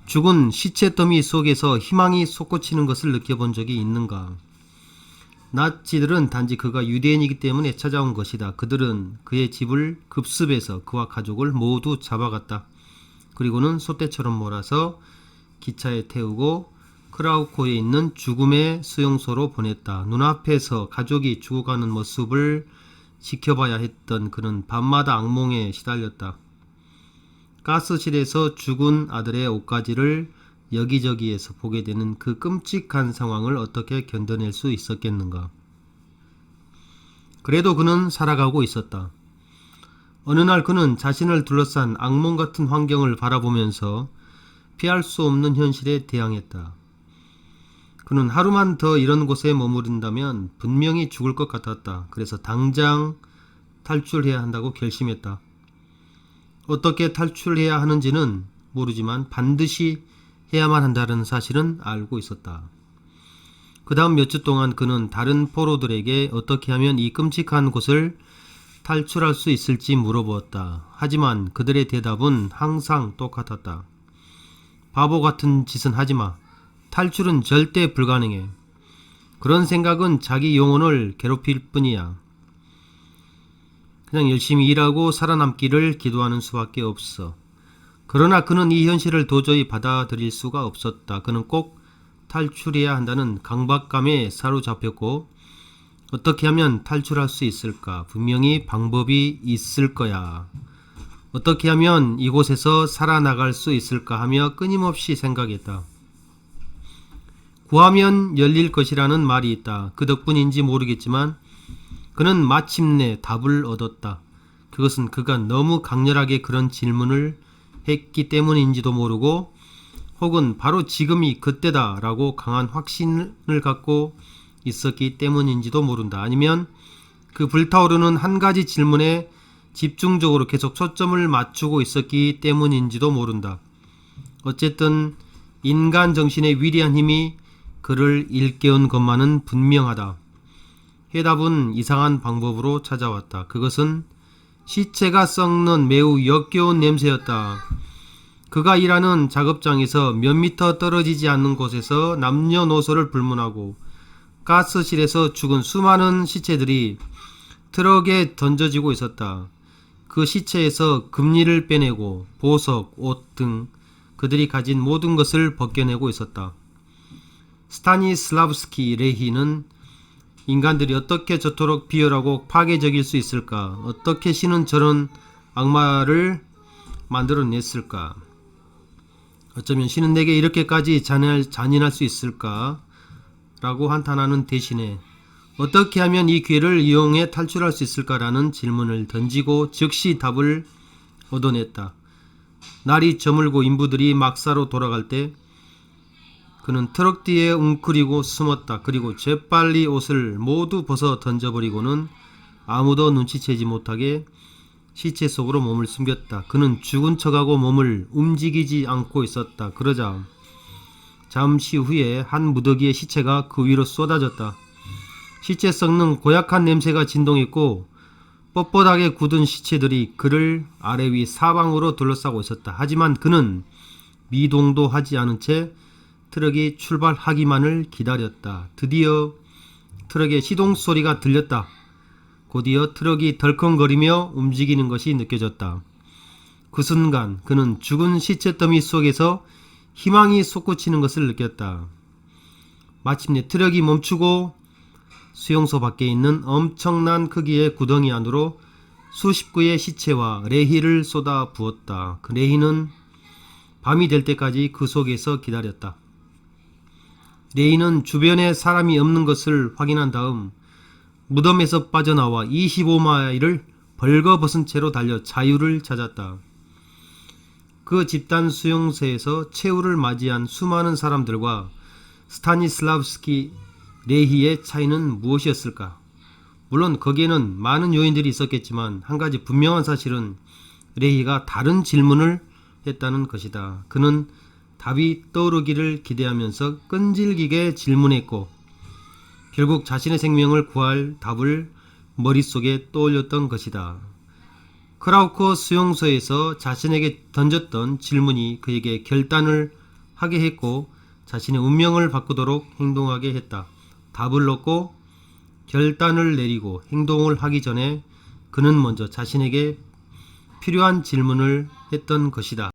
죽은 시체 더미 속에서 희망이 솟구치는 것을 느껴본 적이 있는가? 나치들은 단지 그가 유대인이기 때문에 찾아온 것이다. 그들은 그의 집을 급습해서 그와 가족을 모두 잡아갔다. 그리고는 소떼처럼 몰아서 기차에 태우고 크라우코에 있는 죽음의 수용소로 보냈다. 눈앞에서 가족이 죽어가는 모습을 지켜봐야 했던 그는 밤마다 악몽에 시달렸다. 가스실에서 죽은 아들의 옷가지를 여기저기에서 보게 되는 그 끔찍한 상황을 어떻게 견뎌낼 수 있었겠는가. 그래도 그는 살아가고 있었다. 어느 날 그는 자신을 둘러싼 악몽 같은 환경을 바라보면서 피할 수 없는 현실에 대항했다. 그는 하루만 더 이런 곳에 머무른다면 분명히 죽을 것 같았다. 그래서 당장 탈출해야 한다고 결심했다. 어떻게 탈출해야 하는지는 모르지만 반드시 해야만 한다는 사실은 알고 있었다. 그 다음 몇 주 동안 그는 다른 포로들에게 어떻게 하면 이 끔찍한 곳을 탈출할 수 있을지 물어보았다. 하지만 그들의 대답은 항상 똑같았다. 바보 같은 짓은 하지마. 탈출은 절대 불가능해. 그런 생각은 자기 영혼을 괴롭힐 뿐이야. 그냥 열심히 일하고 살아남기를 기도하는 수밖에 없어. 그러나 그는 이 현실을 도저히 받아들일 수가 없었다. 그는 꼭 탈출해야 한다는 강박감에 사로잡혔고 어떻게 하면 탈출할 수 있을까? 분명히 방법이 있을 거야. 어떻게 하면 이곳에서 살아나갈 수 있을까 하며 끊임없이 생각했다. 구하면 열릴 것이라는 말이 있다. 그 덕분인지 모르겠지만 그는 마침내 답을 얻었다. 그것은 그가 너무 강렬하게 그런 질문을 했기 때문인지도 모르고 혹은 바로 지금이 그때다 라고 강한 확신을 갖고 있었기 때문인지도 모른다. 아니면 그 불타오르는 한 가지 질문에 집중적으로 계속 초점을 맞추고 있었기 때문인지도 모른다. 어쨌든 인간 정신의 위대한 힘이 그를 일깨운 것만은 분명하다. 해답은 이상한 방법으로 찾아왔다. 그것은 시체가 썩는 매우 역겨운 냄새였다. 그가 일하는 작업장에서 몇 미터 떨어지지 않는 곳에서 남녀노소를 불문하고 가스실에서 죽은 수많은 시체들이 트럭에 던져지고 있었다. 그 시체에서 금리를 빼내고 보석, 옷 등 그들이 가진 모든 것을 벗겨내고 있었다. 스타니슬라브스키 레히는 인간들이 어떻게 저토록 비열하고 파괴적일 수 있을까? 어떻게 신은 저런 악마를 만들어냈을까? 어쩌면 신은 내게 이렇게까지 잔인할 수 있을까? 라고 한탄하는 대신에 어떻게 하면 이 기회를 이용해 탈출할 수 있을까라는 질문을 던지고 즉시 답을 얻어냈다. 날이 저물고 인부들이 막사로 돌아갈 때 그는 트럭 뒤에 웅크리고 숨었다. 그리고 재빨리 옷을 모두 벗어 던져버리고는 아무도 눈치채지 못하게 시체 속으로 몸을 숨겼다. 그는 죽은 척하고 몸을 움직이지 않고 있었다. 그러자 잠시 후에 한 무더기의 시체가 그 위로 쏟아졌다. 시체 썩는 고약한 냄새가 진동했고 뻣뻣하게 굳은 시체들이 그를 아래 위 사방으로 둘러싸고 있었다. 하지만 그는 미동도 하지 않은 채 트럭이 출발하기만을 기다렸다. 드디어 트럭의 시동 소리가 들렸다. 곧이어 트럭이 덜컹거리며 움직이는 것이 느껴졌다. 그 순간 그는 죽은 시체 더미 속에서 희망이 솟구치는 것을 느꼈다. 마침내 트럭이 멈추고 수용소 밖에 있는 엄청난 크기의 구덩이 안으로 수십 구의 시체와 레히를 쏟아 부었다. 그 레히는 밤이 될 때까지 그 속에서 기다렸다. 레히는 주변에 사람이 없는 것을 확인한 다음 무덤에서 빠져나와 25마일을 벌거벗은 채로 달려 자유를 찾았다. 그 집단 수용소에서 최후를 맞이한 수많은 사람들과 스타니슬라브스키 레히의 차이는 무엇이었을까? 물론 거기에는 많은 요인들이 있었겠지만 한 가지 분명한 사실은 레히가 다른 질문을 했다는 것이다. 그는 답이 떠오르기를 기대하면서 끈질기게 질문했고 결국 자신의 생명을 구할 답을 머릿속에 떠올렸던 것이다. 크라우코 수용소에서 자신에게 던졌던 질문이 그에게 결단을 하게 했고 자신의 운명을 바꾸도록 행동하게 했다. 답을 얻고 결단을 내리고 행동을 하기 전에 그는 먼저 자신에게 필요한 질문을 했던 것이다.